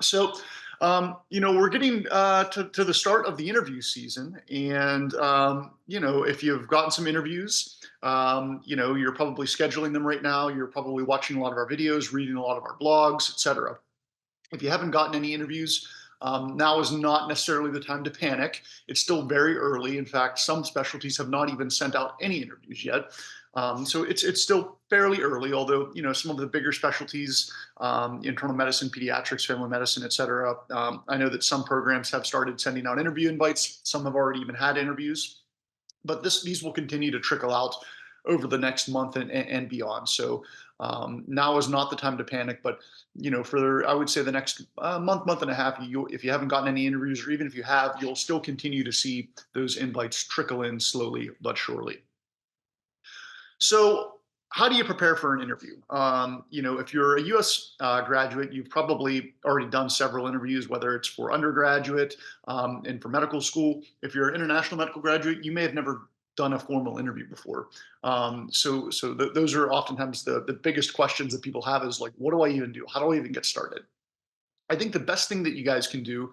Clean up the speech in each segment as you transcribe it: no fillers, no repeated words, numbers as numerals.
So, we're getting to the start of the interview season, and if you've gotten some interviews, you're probably scheduling them right now. You're probably watching a lot of our videos, reading a lot of our blogs, etc. If you haven't gotten any interviews, now is not necessarily the time to panic. It's still very early. In fact, some specialties have not even sent out any interviews yet. So it's still fairly early, although some of the bigger specialties, internal medicine, pediatrics, family medicine, et cetera. I know that some programs have started sending out interview invites. Some have already even had interviews, but these will continue to trickle out over the next month and beyond. So now is not the time to panic, but for I would say the next month and a half, if you haven't gotten any interviews, or even if you have, you'll still continue to see those invites trickle in slowly but surely. So, how do you prepare for an interview? If you're a U.S. Graduate, you've probably already done several interviews, whether it's for undergraduate and for medical school. If you're an international medical graduate, you may have never done a formal interview before. Those are oftentimes the biggest questions that people have is like, what do I even do? How do I even get started? I think the best thing that you guys can do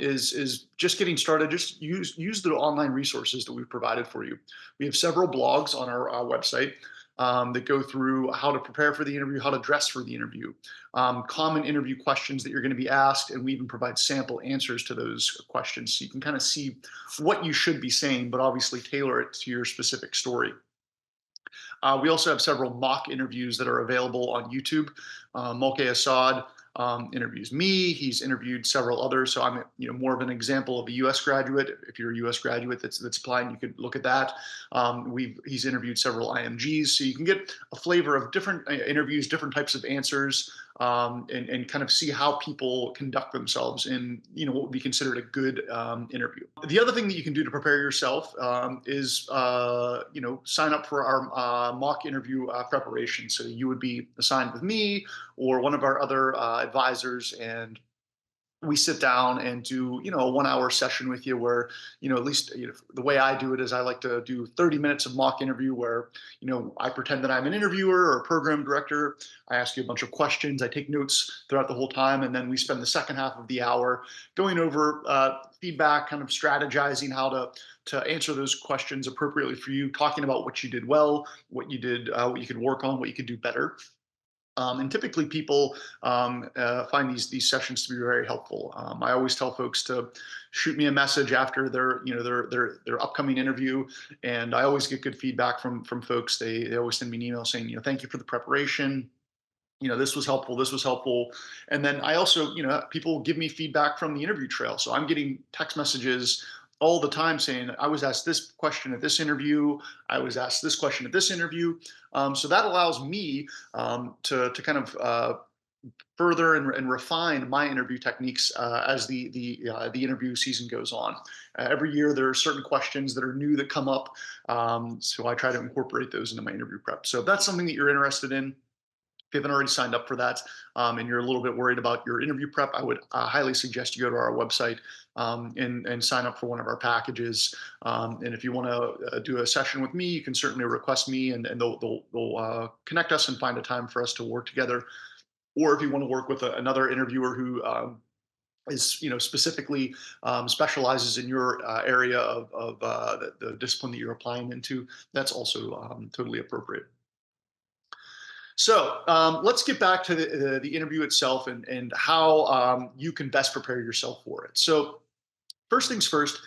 is just getting started. Just use the online resources that we've provided for you. We have several blogs on our website that go through how to prepare for the interview, how to dress for the interview, common interview questions that you're going to be asked, and we even provide sample answers to those questions, so you can kind of see what you should be saying, but obviously tailor it to your specific story. We also have several mock interviews that are available on YouTube. Mulke Assad interviews me. He's interviewed several others. So I'm, more of an example of a U.S. graduate. If you're a U.S. graduate that's applying, you could look at that. He's interviewed several IMGs, so you can get a flavor of different interviews, different types of answers, and kind of see how people conduct themselves in what would be considered a good interview. The other thing that you can do to prepare yourself is sign up for our mock interview preparation. So you would be assigned with me or one of our other advisors, and we sit down and do a 1 hour session with you where at least the way I do it is I like to do 30 minutes of mock interview where I pretend that I'm an interviewer or a program director. I ask you a bunch of questions, I take notes throughout the whole time, and then we spend the second half of the hour going over feedback, kind of strategizing how to answer those questions appropriately for you, talking about what you did well, what you did, what you could work on, what you could do better. And typically, people find these sessions to be very helpful. I always tell folks to shoot me a message after their upcoming interview, and I always get good feedback from folks. They always send me an email saying, thank you for the preparation. This was helpful. This was helpful. And then I also, people give me feedback from the interview trail. So I'm getting text messages all the time saying, I was asked this question at this interview. I was asked this question at this interview. So that allows me to kind of further and refine my interview techniques as the interview season goes on. Every year there are certain questions that are new that come up, so I try to incorporate those into my interview prep. So if that's something that you're interested in, if you haven't already signed up for that, and you're a little bit worried about your interview prep, I would highly suggest you go to our website and sign up for one of our packages. And if you want to do a session with me, you can certainly request me, and they'll connect us and find a time for us to work together. Or if you want to work with another interviewer who is specifically specializes in your area of the discipline that you're applying into, that's also totally appropriate. So let's get back to the interview itself and how you can best prepare yourself for it. So first things first,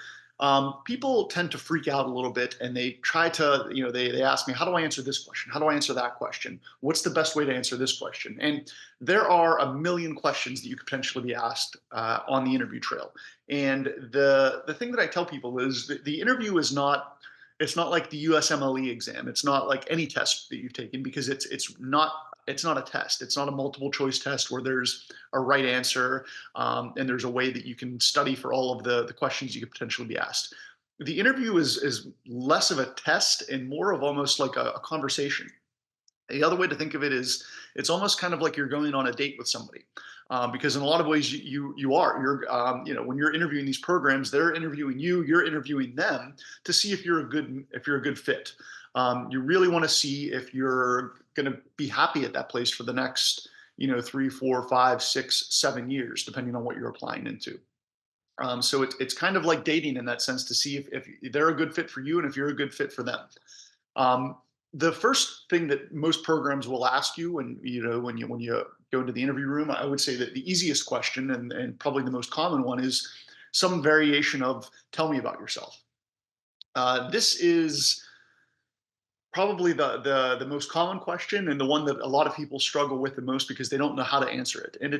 people tend to freak out a little bit, and they try to, they ask me, how do I answer this question? How do I answer that question? What's the best way to answer this question? And there are a million questions that you could potentially be asked on the interview trail. And the thing that I tell people is that the interview is not, it's not like the USMLE exam. It's not like any test that you've taken, because it's not a test. It's not a multiple choice test where there's a right answer, and there's a way that you can study for all of the questions you could potentially be asked. The interview is less of a test and more of almost like a conversation. The other way to think of it is it's almost kind of like you're going on a date with somebody, because in a lot of ways when you're interviewing these programs, they're interviewing you, you're interviewing them to see if you're a good fit. You really want to see if you're going to be happy at that place for the next 3, 4, 5, 6, 7 years, depending on what you're applying into. So it's kind of like dating in that sense to see if they're a good fit for you and if you're a good fit for them. Um, the first thing that most programs will ask you when you go into the interview room, I would say that the easiest question and probably the most common one is some variation of "Tell me about yourself." This is probably the most common question and the one that a lot of people struggle with the most because they don't know how to answer it. And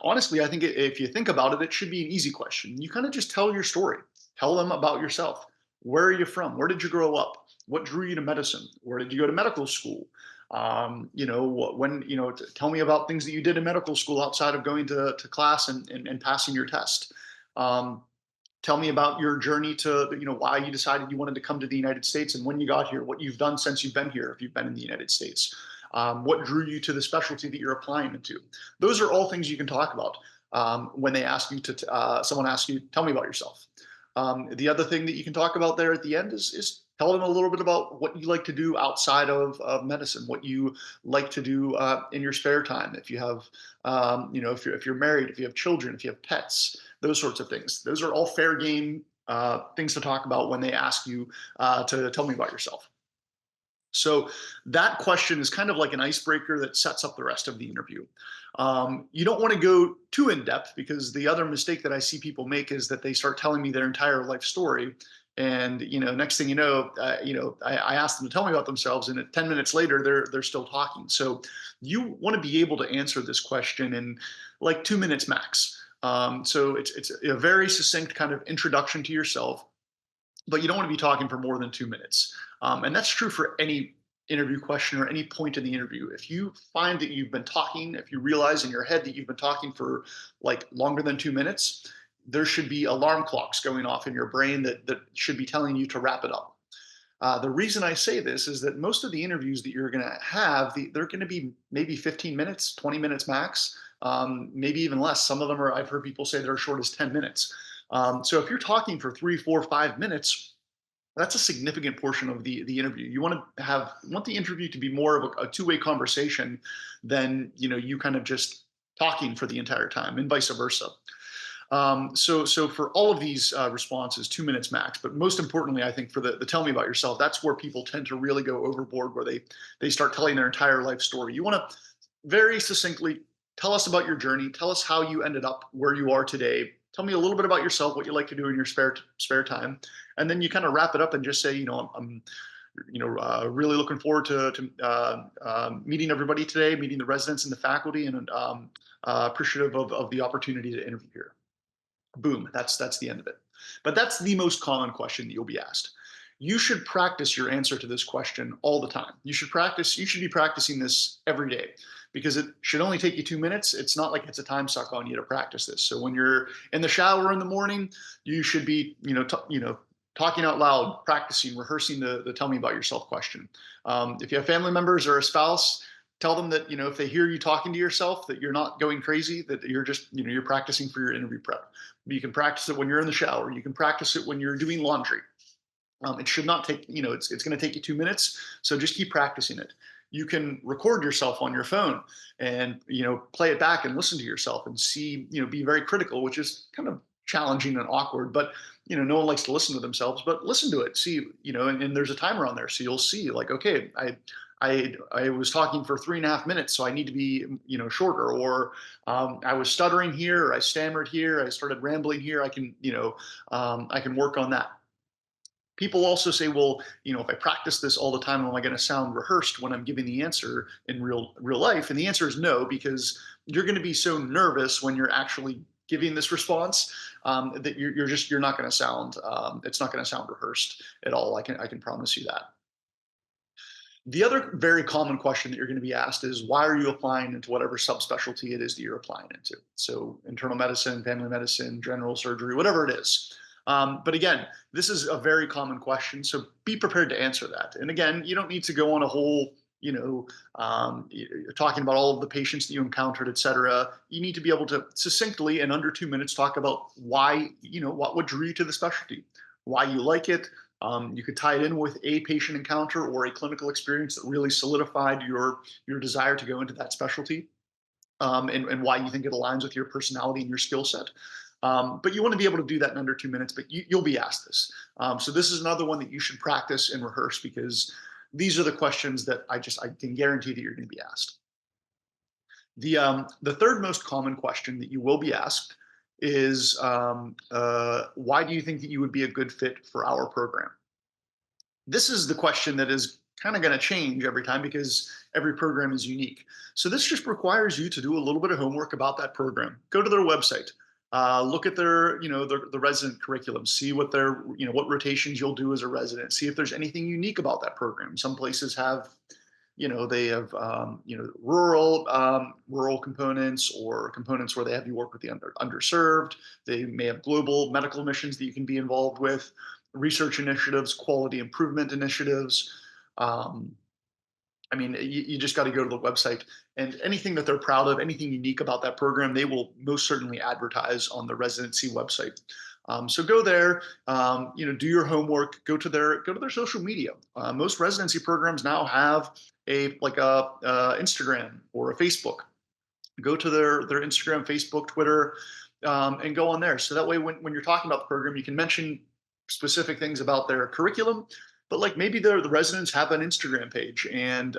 honestly, I think if you think about it, it should be an easy question. You kind of just tell your story, tell them about yourself. Where are you from? Where did you grow up? What drew you to medicine? Where did you go to medical school? When tell me about things that you did in medical school outside of going to class and passing your test. Um, Tell me about your journey to, why you decided you wanted to come to the United States and when you got here, what you've done since you've been here, if you've been in the United States. What drew you to the specialty that you're applying into? Those are all things you can talk about when they ask you someone asks you, tell me about yourself. The other thing that you can talk about there at the end is tell them a little bit about what you like to do outside of medicine, what you like to do in your spare time. If you have, if you're married, if you have children, if you have pets, those sorts of things. Those are all fair game things to talk about when they ask you to tell me about yourself. So that question is kind of like an icebreaker that sets up the rest of the interview. You don't want to go too in depth because the other mistake that I see people make is that they start telling me their entire life story. And next thing you know, I ask them to tell me about themselves, and 10 minutes later, they're still talking. So you want to be able to answer this question in like 2 minutes max. So it's a very succinct kind of introduction to yourself, but you don't want to be talking for more than 2 minutes. And that's true for any interview question or any point in the interview. If you find that you've been talking, if you realize in your head that you've been talking for like longer than 2 minutes, there should be alarm clocks going off in your brain that should be telling you to wrap it up. The reason I say this is that most of the interviews that you're going to have, they're going to be maybe 15 minutes, 20 minutes max, maybe even less. Some of them are, I've heard people say they're as short as 10 minutes. So if you're talking for 3, 4, 5 minutes, that's a significant portion of the interview. You want the interview to be more of a two-way conversation than you kind of just talking for the entire time, and vice versa. So for all of these responses, 2 minutes max. But most importantly, I think for the tell me about yourself, that's where people tend to really go overboard, where they start telling their entire life story. You want to very succinctly tell us about your journey. Tell us how you ended up where you are today. Tell me a little bit about yourself, what you like to do in your spare time, and then you kind of wrap it up and just say, I'm really looking forward to meeting everybody today, meeting the residents and the faculty, and appreciative of the opportunity to interview here. Boom, that's the end of it. But that's the most common question that you'll be asked. You should practice your answer to this question all the time. You should be practicing this every day because it should only take you 2 minutes. It's not like it's a time suck on you to practice this. So when you're in the shower in the morning, you should be, talking out loud, practicing, rehearsing the tell me about yourself question. If you have family members or a spouse, tell them that if they hear you talking to yourself, that you're not going crazy, that you're just you're practicing for your interview prep. You can practice it when you're in the shower. You can practice it when you're doing laundry. It should not take it's going to take you 2 minutes, so just keep practicing it. You can record yourself on your phone and play it back and listen to yourself and see, be very critical, which is kind of challenging and awkward, but no one likes to listen to themselves, but listen to it, see, and there's a timer on there, so you'll see like, okay, I was talking for 3.5 minutes, so I need to be shorter. Or I was stuttering here, or I stammered here, I started rambling here. I can work on that. People also say, well, if I practice this all the time, am I going to sound rehearsed when I'm giving the answer in real life? And the answer is no, because you're going to be so nervous when you're actually giving this response that you're not going to sound it's not going to sound rehearsed at all. I can promise you that. The other very common question that you're going to be asked is, why are you applying into whatever subspecialty it is that you're applying into? So internal medicine, family medicine, general surgery, whatever it is. But again, this is a very common question, so be prepared to answer that. And again, you don't need to go on a whole, talking about all of the patients that you encountered, et cetera. You need to be able to succinctly, in under 2 minutes, talk about why, what drew you to the specialty, why you like it. You could tie it in with a patient encounter or a clinical experience that really solidified your desire to go into that specialty. and why you think it aligns with your personality and your skill set. But you want to be able to do that in under 2 minutes, but you'll be asked this. So this is another one that you should practice and rehearse because these are the questions that I can guarantee that you're going to be asked. The third most common question that you will be asked is why do you think that you would be a good fit for our program? This is the question that is kind of going to change every time because every program is unique. So this just requires you to do a little bit of homework about that program. Go to their website, look at their, the resident curriculum, see what their, what rotations you'll do as a resident, see if there's anything unique about that program. Some places have, they have, rural components or components where they have you work with the underserved. They may have global medical missions that you can be involved with, research initiatives, quality improvement initiatives. Um, you just got to go to the website and anything that they're proud of, anything unique about that program, they will most certainly advertise on the residency website. So go there, do your homework, go to their social media. Most residency programs now have a Instagram or a Facebook. Go to their Instagram, Facebook, Twitter, and go on there. So that way, when you're talking about the program, you can mention specific things about their curriculum, but like maybe the residents have an Instagram page, and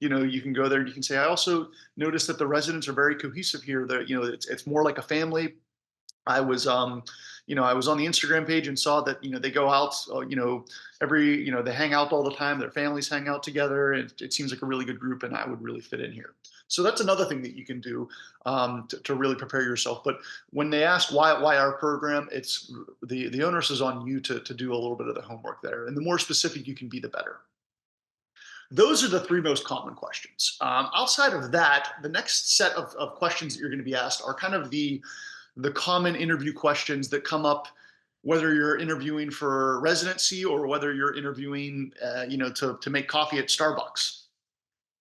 you can go there and you can say, I also noticed that the residents are very cohesive here. That it's more like a family. I was I was on the Instagram page and saw that they go out they hang out all the time, their families hang out together, and it seems like a really good group and I would really fit in here. So that's another thing that you can do to really prepare yourself. But when they ask why our program, it's the onus is on you to do a little bit of the homework there, and the more specific you can be, the better. Those are the three most common questions. Outside of that, the next set of questions that you're going to be asked are kind of the common interview questions that come up, whether you're interviewing for residency or whether you're interviewing, to make coffee at Starbucks.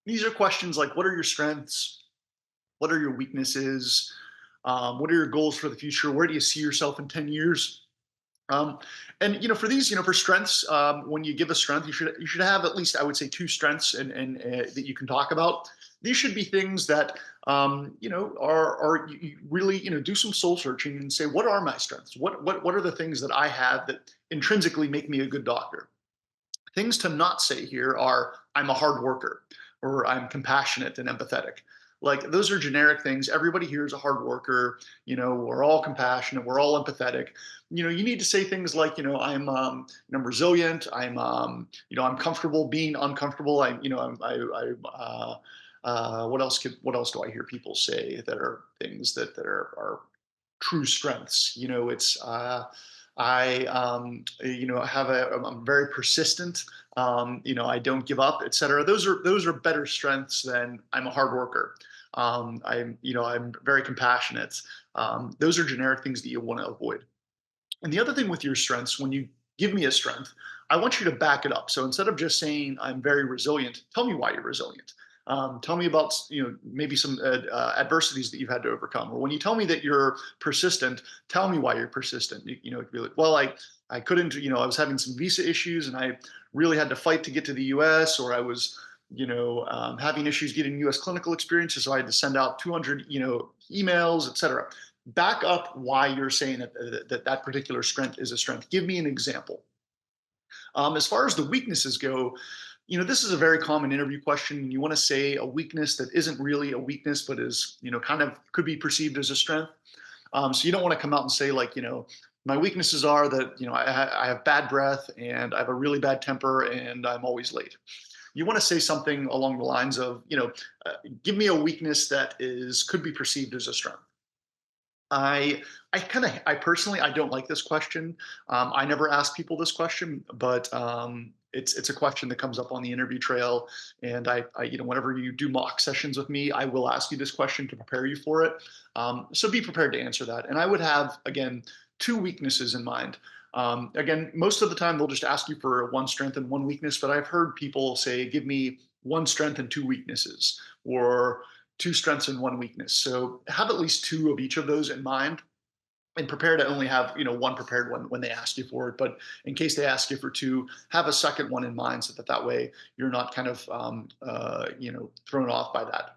These are questions like, what are your strengths? What are your weaknesses? What are your goals for the future? Where do you see yourself in 10 years? Um, and for these, for strengths, when you give a strength, you should have at least, I would say, two strengths and that you can talk about. These should be things that are you really do some soul searching and say, what are my strengths? What are the things that I have that intrinsically make me a good doctor? Things to not say here are I'm a hard worker or I'm compassionate and empathetic. Like those are generic things. Everybody here is a hard worker. We're all compassionate. We're all empathetic. You need to say things like, I'm resilient. I'm comfortable being uncomfortable. What else do I hear people say that are things that are true strengths? It's I'm very persistent. I don't give up, etc. Those are better strengths than I'm a hard worker. I'm very compassionate. Those are generic things that you want to avoid. And the other thing with your strengths, when you give me a strength, I want you to back it up. So instead of just saying I'm very resilient, tell me why you're resilient. Tell me about maybe some adversities that you've had to overcome. Or when you tell me that you're persistent, tell me why you're persistent. It could be like, well, I couldn't, I was having some visa issues and I really had to fight to get to the U.S. Or I was having issues getting U.S. clinical experiences, so I had to send out 200 emails, etc. Back up why you're saying that particular strength is a strength. Give me an example. As far as the weaknesses go, this is a very common interview question. You want to say a weakness that isn't really a weakness, but is, kind of could be perceived as a strength. So you don't want to come out and say like, my weaknesses are that, I have bad breath and I have a really bad temper and I'm always late. You want to say something along the lines of, give me a weakness that could be perceived as a strength. I personally, I don't like this question. I never ask people this question, but it's a question that comes up on the interview trail. And whenever you do mock sessions with me, I will ask you this question to prepare you for it. So be prepared to answer that. And I would have, again, two weaknesses in mind. Again, most of the time they'll just ask you for one strength and one weakness, but I've heard people say, give me one strength and two weaknesses, or two strengths and one weakness. So have at least two of each of those in mind and prepare to only have, one prepared when they ask you for it. But in case they ask you for two, have a second one in mind so that way you're not kind of, thrown off by that.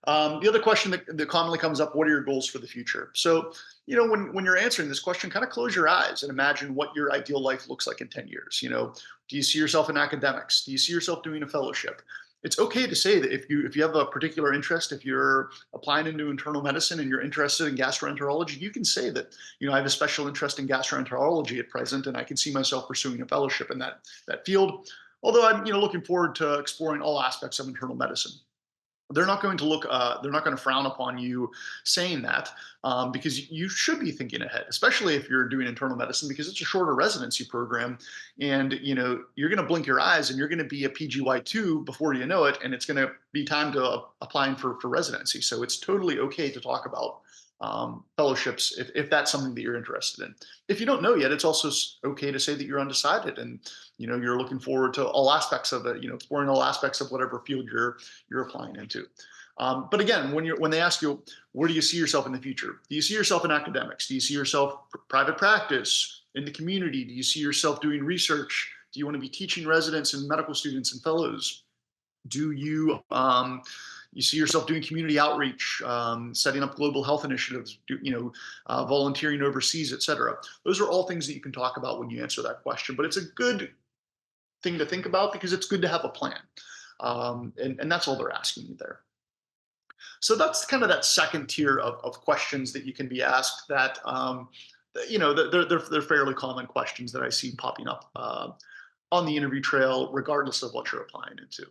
The other question that commonly comes up: what are your goals for the future? So, when you're answering this question, kind of close your eyes and imagine what your ideal life looks like in 10 years. Do you see yourself in academics? Do you see yourself doing a fellowship? It's okay to say that if you have a particular interest, if you're applying into internal medicine and you're interested in gastroenterology, you can say that, I have a special interest in gastroenterology at present, and I can see myself pursuing a fellowship in that field. Although I'm, looking forward to exploring all aspects of internal medicine. They're not going to frown upon you saying that, because you should be thinking ahead, especially if you're doing internal medicine, because it's a shorter residency program. And you're going to blink your eyes and you're going to be a PGY2 before you know it, and it's going to be time to applying for residency. So it's totally okay to talk about fellowships if that's something that you're interested in. If you don't know yet, it's also okay to say that you're undecided, and you're looking forward to all aspects of it, exploring all aspects of whatever field you're applying into. But again, when they ask you, where do you see yourself in the future? Do you see yourself in academics? Do you see yourself private practice, in the community? Do you see yourself doing research? Do you want to be teaching residents and medical students and fellows? Do you see yourself doing community outreach, setting up global health initiatives, volunteering overseas, et cetera? Those are all things that you can talk about when you answer that question. But it's a good thing to think about because it's good to have a plan. And that's all they're asking you there. So that's kind of that second tier of questions that you can be asked that, they're fairly common questions that I see popping up on the interview trail, regardless of what you're applying into.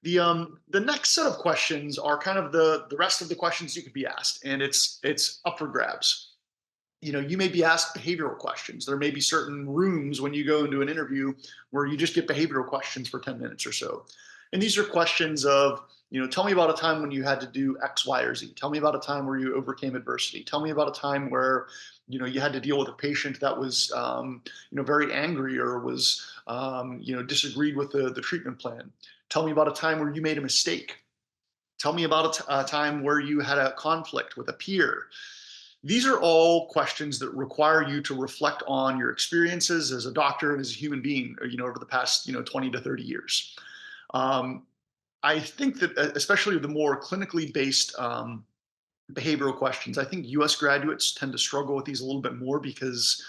The next set of questions are kind of the rest of the questions you could be asked, and it's up for grabs. You may be asked behavioral questions. There may be certain rooms when you go into an interview where you just get behavioral questions for 10 minutes or so. And these are questions of, tell me about a time when you had to do X, Y, or Z. Tell me about a time where you overcame adversity. Tell me about a time where, you had to deal with a patient that was, very angry or was, disagreed with the treatment plan. Tell me about a time where you made a mistake. Tell me about a time where you had a conflict with a peer. These are all questions that require you to reflect on your experiences as a doctor and as a human being, over the past, 20 to 30 years. I think that, especially the more clinically based behavioral questions, I think US graduates tend to struggle with these a little bit more because,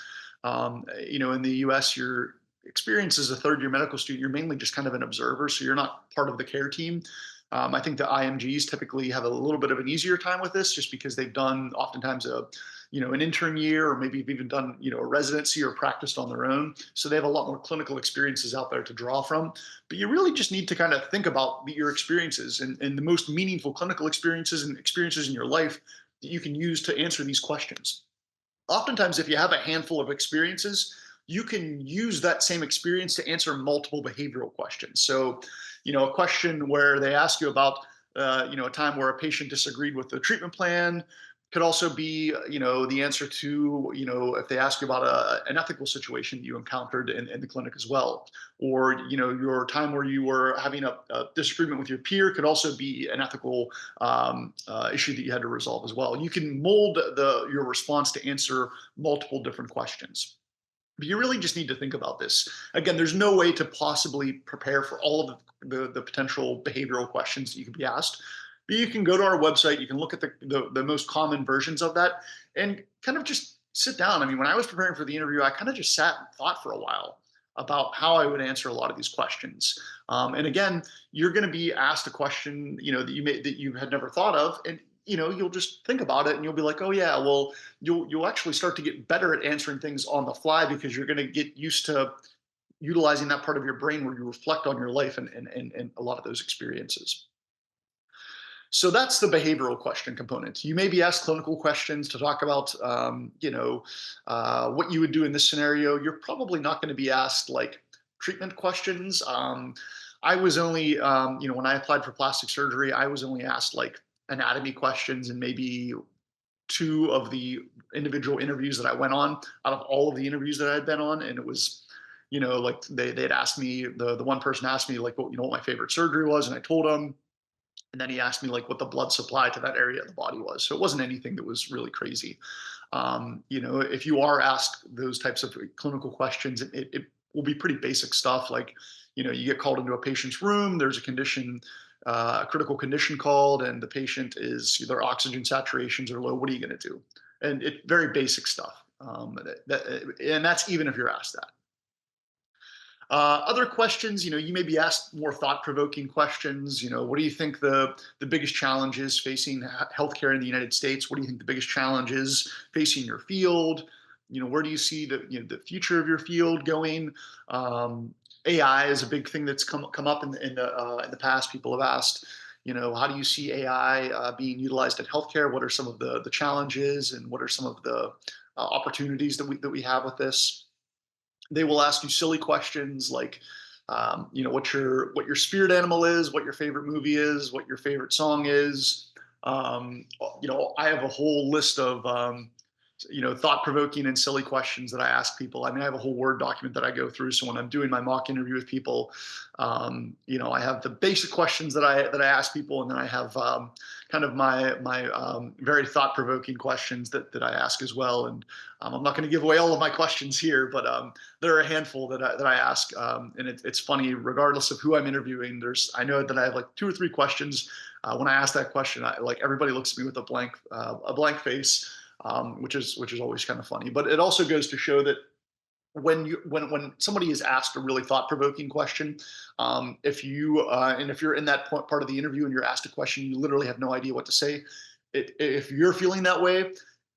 in the US, your experience as a third year medical student, you're mainly just kind of an observer. So you're not part of the care team. I think the IMGs typically have a little bit of an easier time with this just because they've done oftentimes an intern year, or maybe even done, a residency or practiced on their own. So they have a lot more clinical experiences out there to draw from. But you really just need to kind of think about your experiences and the most meaningful clinical experiences and experiences in your life that you can use to answer these questions. Oftentimes, if you have a handful of experiences, you can use that same experience to answer multiple behavioral questions. So, a question where they ask you about, a time where a patient disagreed with the treatment plan could also be, the answer to, if they ask you about an ethical situation you encountered in the clinic as well. Or, your time where you were having a disagreement with your peer could also be an ethical issue that you had to resolve as well. You can mold your response to answer multiple different questions. But you really just need to think about this. Again, there's no way to possibly prepare for all of the potential behavioral questions that you could be asked. But you can go to our website, you can look at the most common versions of that and kind of just sit down. I mean, when I was preparing for the interview, I kind of just sat and thought for a while about how I would answer a lot of these questions. And again, you're going to be asked a question, that you had never thought of, and you'll just think about it and you'll be like, oh yeah, well, you'll actually start to get better at answering things on the fly because you're going to get used to utilizing that part of your brain where you reflect on your life and a lot of those experiences. So that's the behavioral question component. You may be asked clinical questions to talk about, what you would do in this scenario. You're probably not going to be asked like treatment questions. I was only, when I applied for plastic surgery, I was only asked like anatomy questions and maybe two of the individual interviews that I went on out of all of the interviews that I'd been on. And it was, like they'd asked me, the one person asked me like, what my favorite surgery was. And I told him, and then he asked me like what the blood supply to that area of the body was. So it wasn't anything that was really crazy. If you are asked those types of clinical questions, it will be pretty basic stuff. Like, you get called into a patient's room, there's a condition a critical condition called and the patient is their oxygen saturations are low. What are you going to do? And it very basic stuff. And that's even if you're asked that. Other questions, you may be asked more thought-provoking questions. What do you think the biggest challenge is facing healthcare in the United States? What do you think the biggest challenge is facing your field? Where do you see the future of your field going? AI is a big thing that's come up in the past. People have asked, how do you see AI being utilized in healthcare? What are some of the challenges, and what are some of the opportunities that we have with this? They will ask you silly questions like, what your spirit animal is, what your favorite movie is, what your favorite song is. I have a whole list of thought-provoking and silly questions that I ask people. I mean, I have a whole Word document that I go through. So when I'm doing my mock interview with people, I have the basic questions that I ask people, and then I have kind of my very thought-provoking questions that I ask as well. And I'm not going to give away all of my questions here, but there are a handful that I ask, and it's funny. Regardless of who I'm interviewing, I know that I have like 2 or 3 questions. When I ask that question, like everybody looks at me with a blank face, which is always kind of funny. But it also goes to show that when somebody is asked a really thought-provoking question, if you're in that part of the interview and you're asked a question, you literally have no idea what to say. If you're feeling that way,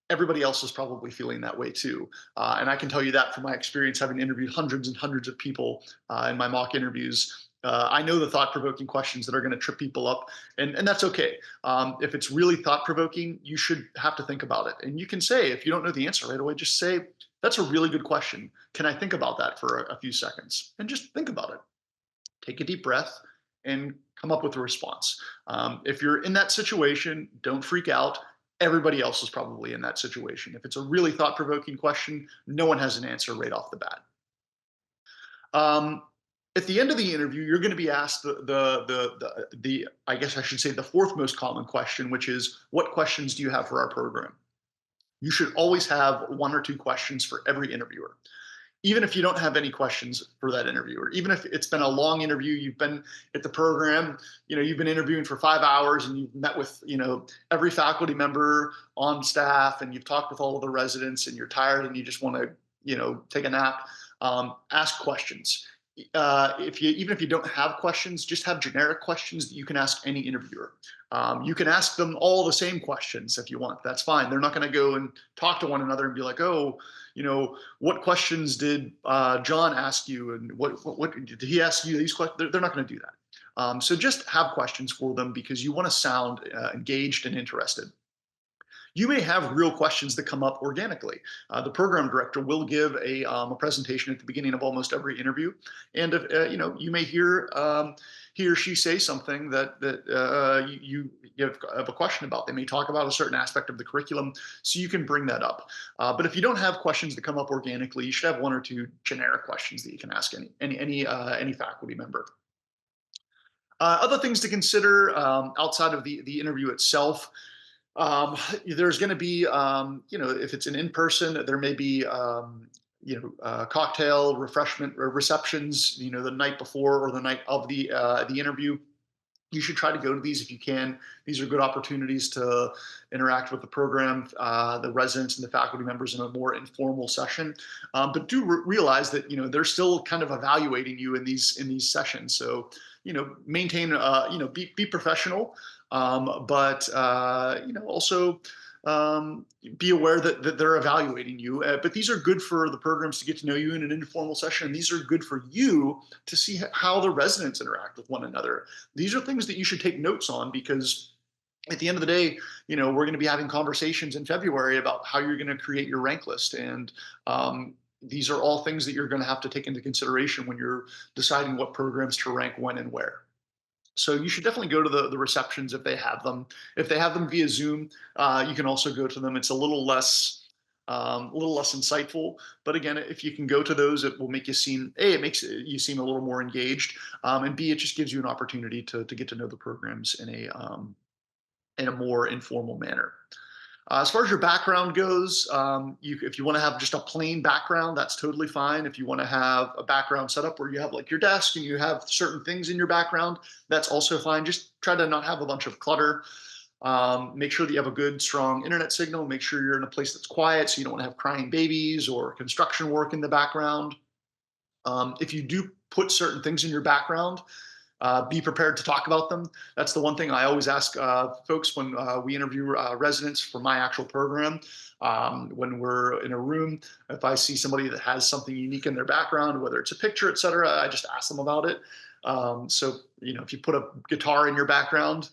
everybody else is probably feeling that way too. And I can tell you that from my experience, having interviewed hundreds and hundreds of people in my mock interviews. I know the thought-provoking questions that are going to trip people up, and that's okay. If it's really thought-provoking, you should have to think about it. And you can say, if you don't know the answer right away, just say, "That's a really good question. Can I think about that for a few seconds?" And just think about it. Take a deep breath and come up with a response. If you're in that situation, don't freak out. Everybody else is probably in that situation. If it's a really thought-provoking question, no one has an answer right off the bat. Um, at the end of the interview, you're going to be asked the I guess I should say the fourth most common question, which is, what questions do you have for our program? You should always have 1 or 2 questions for every interviewer. Even if you don't have any questions for that interviewer, even if it's been a long interview, you've been at the program, you've been interviewing for 5 hours and you've met with, every faculty member on staff, and you've talked with all of the residents, and you're tired and you just want to, take a nap. Ask questions. Even if you don't have questions, just have generic questions that you can ask any interviewer. You can ask them all the same questions if you want. That's fine. They're not going to go and talk to one another and be like, "Oh, what questions did John ask you, and what did he ask you these questions?" They're not going to do that. So just have questions for them because you want to sound engaged and interested. You may have real questions that come up organically. The program director will give a presentation at the beginning of almost every interview, and if, you may hear he or she say something that you have a question about. They may talk about a certain aspect of the curriculum, so you can bring that up. But if you don't have questions that come up organically, you should have 1 or 2 generic questions that you can ask any faculty member. Other things to consider outside of the interview itself. There's going to be, if it's an in-person, there may be, cocktail refreshment or receptions, the night before or the night of the interview. You should try to go to these if you can. These are good opportunities to interact with the program, the residents and the faculty members in a more informal session. But do realize that they're still kind of evaluating you in these sessions. So maintain be professional, but also be aware that they're evaluating you. But these are good for the programs to get to know you in an informal session. And these are good for you to see how the residents interact with one another. These are things that you should take notes on, because at the end of the day, we're going to be having conversations in February about how you're going to create your rank list. And these are all things that you're going to have to take into consideration when you're deciding what programs to rank when and where. So you should definitely go to the receptions if they have them. If they have them via Zoom, you can also go to them. It's a little less insightful. But again, if you can go to those, it will make you seem it makes you seem a little more engaged, and B, it just gives you an opportunity to get to know the programs in a more informal manner. As far as your background goes, if you want to have just a plain background, that's totally fine. If you want to have a background set up where you have like your desk and you have certain things in your background, that's also fine. Just try to not have a bunch of clutter. Make sure that you have a good, strong internet signal. Make sure you're in a place that's quiet so you don't want to have crying babies or construction work in the background. If you do put certain things in your background, be prepared to talk about them. That's the one thing I always ask folks when we interview residents for my actual program. When we're in a room, if I see somebody that has something unique in their background, whether it's a picture, et cetera, I just ask them about it. So, if you put a guitar in your background,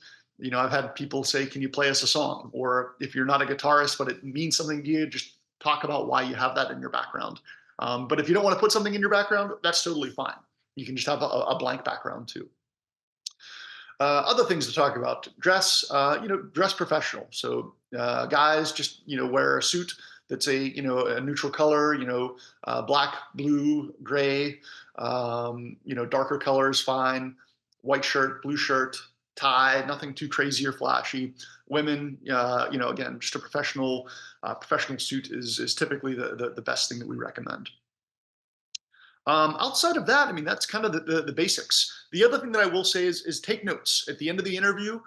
I've had people say, can you play us a song? Or if you're not a guitarist, but it means something to you, just talk about why you have that in your background. But if you don't want to put something in your background, that's totally fine. You can just have a blank background too. Other things to talk about: dress. Dress professional. So guys, just wear a suit that's a neutral color. Black, blue, gray. Darker colors fine. White shirt, blue shirt, tie. Nothing too crazy or flashy. Women, again, just a professional suit is typically the best thing that we recommend. Outside of that, I mean, that's kind of the basics. The other thing that I will say is take notes. At the end of the interview,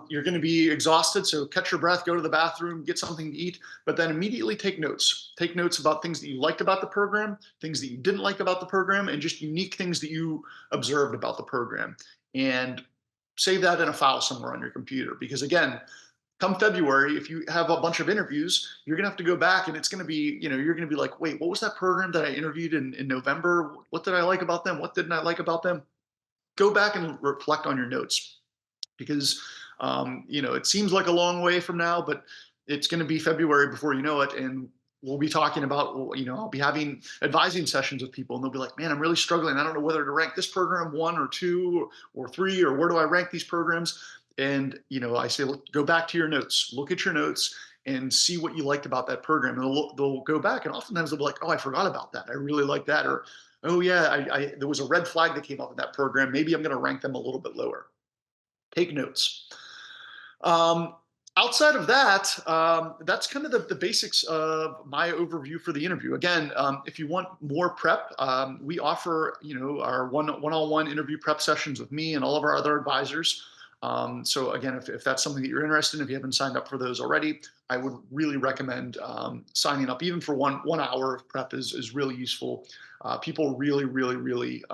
you're going to be exhausted, so catch your breath, go to the bathroom, get something to eat, but then immediately take notes. Take notes about things that you liked about the program, things that you didn't like about the program, and just unique things that you observed about the program. And save that in a file somewhere on your computer. Because again, come February, if you have a bunch of interviews, you're gonna have to go back and it's gonna be, you're gonna be like, wait, what was that program that I interviewed in November? What did I like about them? What didn't I like about them? Go back and reflect on your notes because, it seems like a long way from now, but it's gonna be February before you know it. And we'll be talking about, I'll be having advising sessions with people and they'll be like, man, I'm really struggling. I don't know whether to rank this program one or two or three, or where do I rank these programs? And, I say, look, go back to your notes, look at your notes and see what you liked about that program. And they'll go back and oftentimes they'll be like, oh, I forgot about that. I really like that. Or, oh yeah, there was a red flag that came up in that program. Maybe I'm going to rank them a little bit lower. Take notes. Um, Outside of that, that's kind of the basics of my overview for the interview. Again, if you want more prep, we offer our one-on-one interview prep sessions with me and all of our other advisors. So again, if that's something that you're interested in, if you haven't signed up for those already, I would really recommend signing up. Even for one hour of prep is really useful. People really, really, really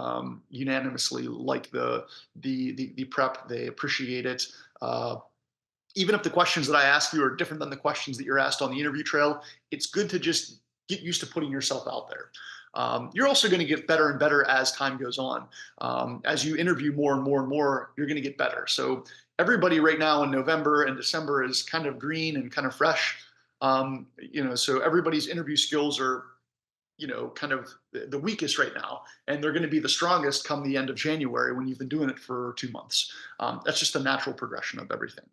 unanimously like the prep. They appreciate it. Even if the questions that I ask you are different than the questions that you're asked on the interview trail, it's good to just get used to putting yourself out there. You're also going to get better and better as time goes on. As you interview more and more and more, you're going to get better. So everybody right now in November and December is kind of green and kind of fresh. So everybody's interview skills are, kind of the weakest right now, and they're going to be the strongest come the end of January when you've been doing it for 2 months. That's just the natural progression of everything.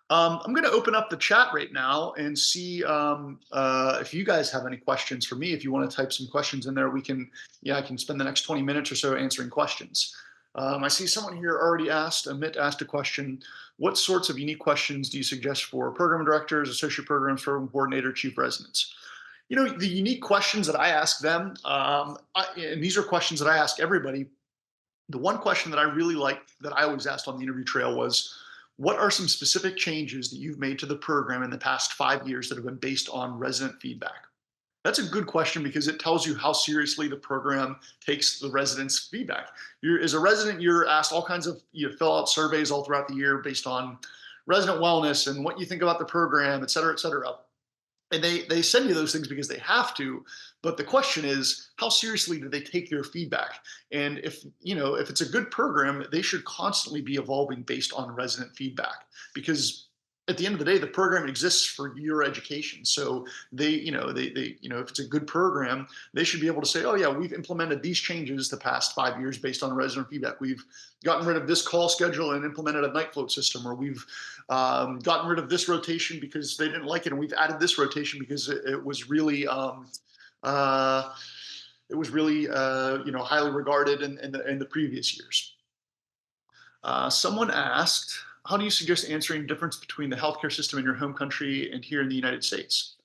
I'm going to open up the chat right now and see if you guys have any questions for me. If you want to type some questions in there, I can spend the next 20 minutes or so answering questions. I see someone here already asked, Amit asked a question. What sorts of unique questions do you suggest for program directors, associate programs, program coordinator, chief residents? The unique questions that I ask them, and these are questions that I ask everybody. The one question that I really liked that I always asked on the interview trail was, what are some specific changes that you've made to the program in the past 5 years that have been based on resident feedback? That's a good question because it tells you how seriously the program takes the residents' feedback. As a resident, you're asked all kinds of, you fill out surveys all throughout the year based on resident wellness and what you think about the program, et cetera, et cetera. And they send you those things because they have to, but the question is, how seriously do they take your feedback? And if it's a good program, they should constantly be evolving based on resident feedback, because at the end of the day, the program exists for your education. So if it's a good program, they should be able to say, oh yeah, we've implemented these changes the past 5 years based on resident feedback. We've gotten rid of this call schedule and implemented a night float system, or we've gotten rid of this rotation because they didn't like it, and we've added this rotation because it was really highly regarded in the previous years. Someone asked, how do you suggest answering the difference between the healthcare system in your home country and here in the United States?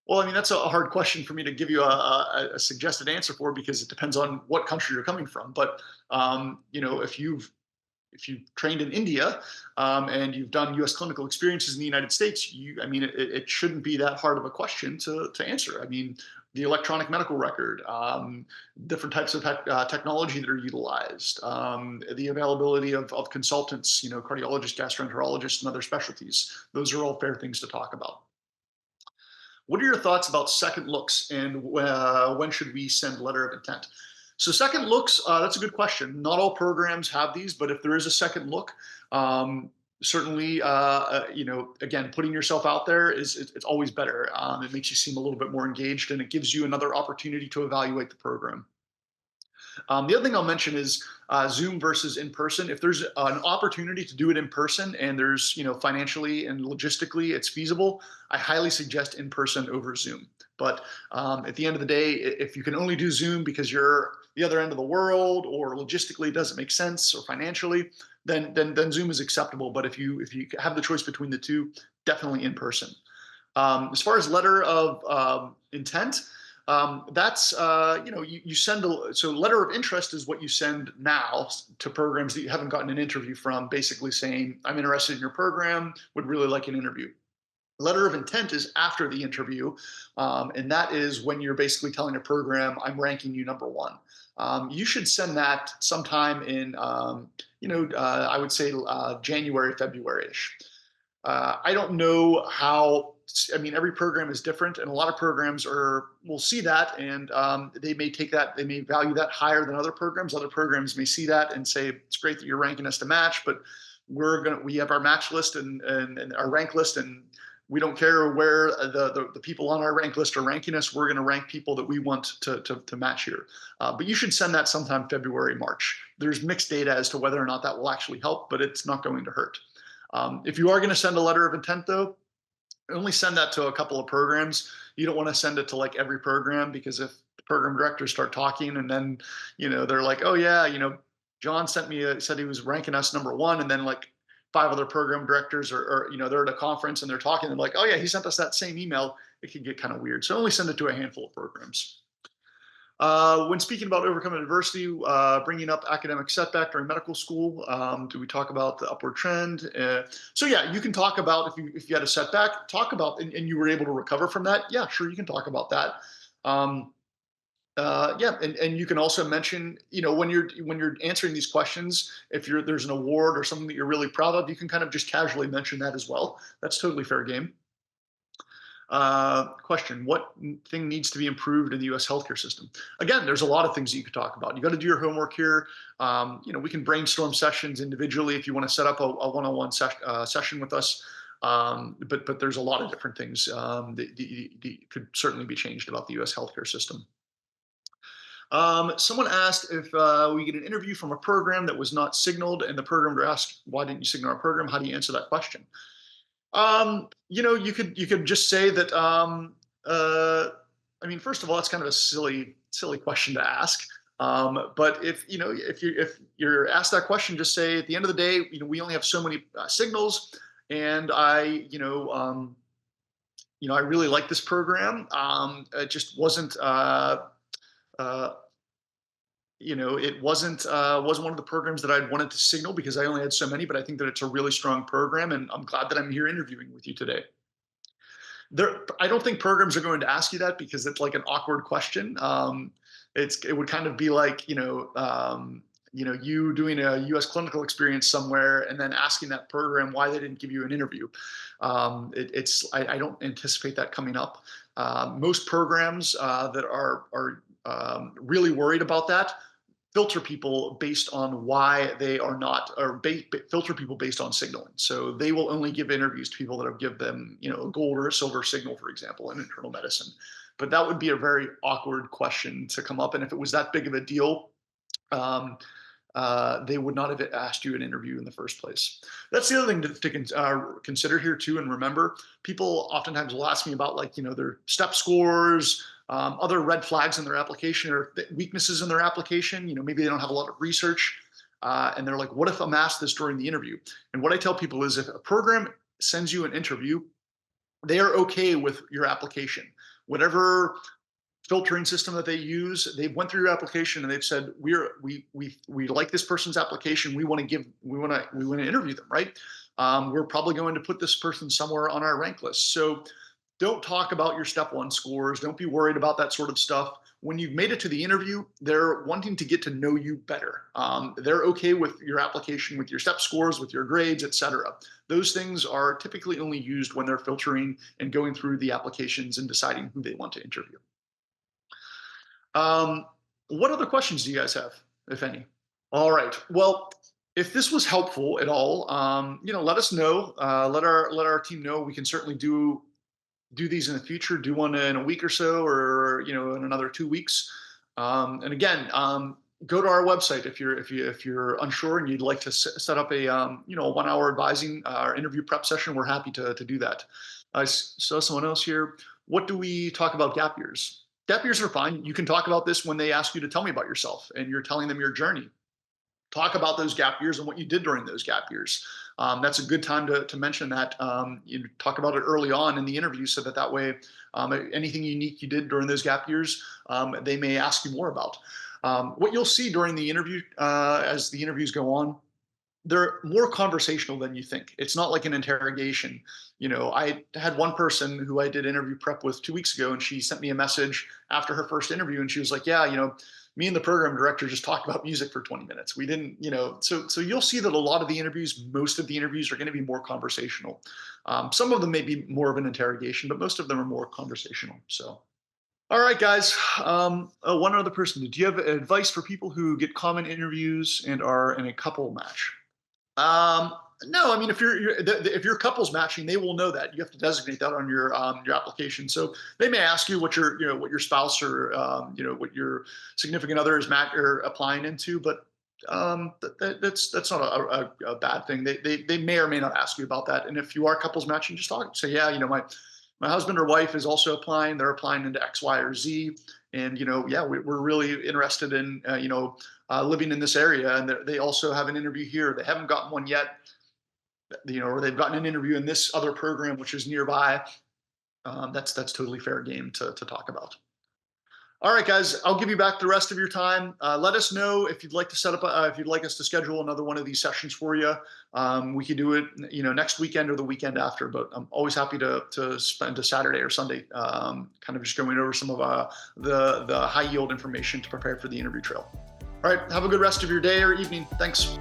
Well, I mean, that's a hard question for me to give you a suggested answer for because it depends on what country you're coming from. But if you've trained in India and you've done U.S. clinical experiences in the United States, I mean, it shouldn't be that hard of a question to answer. I mean, the electronic medical record, different types of technology that are utilized, the availability of consultants, cardiologists, gastroenterologists, and other specialties. Those are all fair things to talk about. What are your thoughts about second looks and when should we send letter of intent? So second looks, that's a good question. Not all programs have these, but if there is a second look, certainly, again, putting yourself out there it's always better. It makes you seem a little bit more engaged, and it gives you another opportunity to evaluate the program. The other thing I'll mention is Zoom versus in person. If there's an opportunity to do it in person and there's, financially and logistically it's feasible, I highly suggest in person over Zoom. But at the end of the day, if you can only do Zoom because you're the other end of the world or logistically it doesn't make sense or financially, then Zoom is acceptable. But if you have the choice between the two, definitely in person. As far as letter of intent, that's you send so letter of interest is what you send now to programs that you haven't gotten an interview from, basically saying I'm interested in your program, would really like an interview. Letter of intent is after the interview, and that is when you're basically telling a program I'm ranking you number one. You should send that sometime in I would say January, February-ish. I don't know how. I mean, every program is different, and a lot of programs will see that, and they may take that, they may value that higher than other programs. Other programs may see that and say it's great that you're ranking us to match, but we have our match list and our rank list, and we don't care where the people on our rank list are ranking us. We're going to rank people that we want to match here. But you should send that sometime February, March. There's mixed data as to whether or not that will actually help, but it's not going to hurt. If you are going to send a letter of intent, though, only send that to a couple of programs. You don't want to send it to like every program, because if the program directors start talking and then, they're like, oh yeah, John said he was ranking us number one. And then like five other program directors they're at a conference and they're talking and like, oh yeah, he sent us that same email. It can get kind of weird. So only send it to a handful of programs. When speaking about overcoming adversity, bringing up academic setback during medical school, do we talk about the upward trend? So yeah, you can talk about if you had a setback, talk about and you were able to recover from that. Yeah, sure, you can talk about that. Yeah, and you can also mention, when you're answering these questions, if there's an award or something that you're really proud of, you can kind of just casually mention that as well. That's totally fair game. Question: what thing needs to be improved in the U.S. healthcare system? Again, there's a lot of things that you could talk about. You got to do your homework here. We can brainstorm sessions individually if you want to set up a one-on-one session with us. But there's a lot of different things that could certainly be changed about the U.S. healthcare system. Someone asked if we get an interview from a program that was not signaled, and the programmer asked, "Why didn't you signal our program?" How do you answer that question? You could just say that. I mean, first of all, it's kind of a silly question to ask. But if you're asked that question, just say at the end of the day, we only have so many signals, and I really like this program. It just wasn't. It wasn't one of the programs that I'd wanted to signal because I only had so many, but I think that it's a really strong program, and I'm glad that I'm here interviewing with you today. I don't think programs are going to ask you that because it's like an awkward question. It would kind of be like, you doing a U.S. clinical experience somewhere and then asking that program why they didn't give you an interview. I don't anticipate that coming up. Most programs that are really worried about that filter people based on why they are not, or filter people based on signaling. So they will only give interviews to people that have given them, a gold or a silver signal, for example, in internal medicine. But that would be a very awkward question to come up. And if it was that big of a deal, they would not have asked you an interview in the first place. That's the other thing to consider here too. And remember, people oftentimes will ask me about their step scores, other red flags in their application or weaknesses in their application. Maybe they don't have a lot of research. And they're like, what if I'm asked this during the interview? And what I tell people is if a program sends you an interview, they are okay with your application. Whatever filtering system that they use, they went through your application and they've said, we like this person's application. We want to interview them, right? We're probably going to put this person somewhere on our rank list. So don't talk about your step one scores. Don't be worried about that sort of stuff. When you've made it to the interview, they're wanting to get to know you better. They're okay with your application, with your step scores, with your grades, etc. Those things are typically only used when they're filtering and going through the applications and deciding who they want to interview. What other questions do you guys have, if any? All right. Well, if this was helpful at all, let us know. Let our team know. We can certainly do these in the future. Do one in a week or so, or in another 2 weeks. And again, go to our website if you're unsure and you'd like to set up a 1 hour advising or interview prep session. We're happy to do that. I saw someone else here. What do we talk about gap years? Gap years are fine. You can talk about this when they ask you to tell me about yourself and you're telling them your journey. Talk about those gap years and what you did during those gap years. That's a good time to mention that. You talk about it early on in the interview so that way, anything unique you did during those gap years, they may ask you more about. What you'll see during the interview, as the interviews go on, they're more conversational than you think. It's not like an interrogation. I had one person who I did interview prep with 2 weeks ago, and she sent me a message after her first interview, and she was like, "Yeah, me and the program director just talked about music for 20 minutes. We didn't, so you'll see that a lot of the interviews, most of the interviews are going to be more conversational. Some of them may be more of an interrogation, but most of them are more conversational. So, all right, guys. One other person. Do you have advice for people who get common interviews and are in a couple match? Um, no, I mean, if you're couples matching, they will know that. You have to designate that on your application. So they may ask you what your spouse or what your significant other is or applying into, but that's not a bad thing. They may or may not ask you about that. And if you are couples matching, just talk. Say, yeah, my husband or wife is also applying. They're applying into X, Y, or Z, and yeah, we're really interested in living in this area, and they also have an interview here. They haven't gotten one yet, or they've gotten an interview in this other program which is nearby. That's totally fair game to talk about. All right, guys, I'll give you back the rest of your time. Let us know if you'd like to if you'd like us to schedule another one of these sessions for you. We could do it, next weekend or the weekend after. But I'm always happy to spend a Saturday or Sunday, kind of just going over some of the high yield information to prepare for the interview trail. All right, have a good rest of your day or evening. Thanks.